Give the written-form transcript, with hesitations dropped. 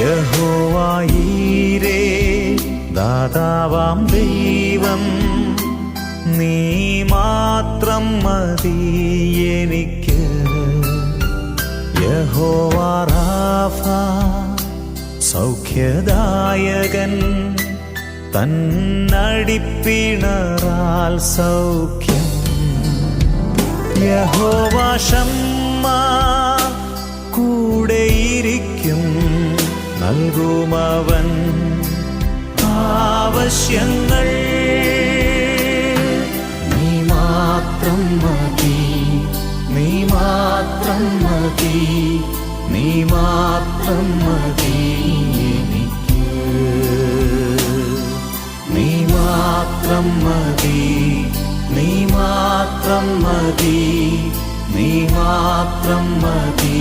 യഹോവയീരേ ദാതാവാം ദൈവം, നീ മാത്രം മതി എനിക്ക്. യഹോവ റാഫ സൗഖ്യദായകൻ, തന്നടിപ്പിണറാൽ സൗഖ്യം. യഹോവ ശമ്മ കൂടെയിരിക്കും, നൽകുമവൻ ആവശ്യങ്ങൾ. നീ മാത്രം മതി, നീ മാത്രം മതി, നീ മാത്രം മതി എനിക്ക്. നീ മാത്രം മതി, നീ മാത്രം മതി, നീ മാത്രം മതി.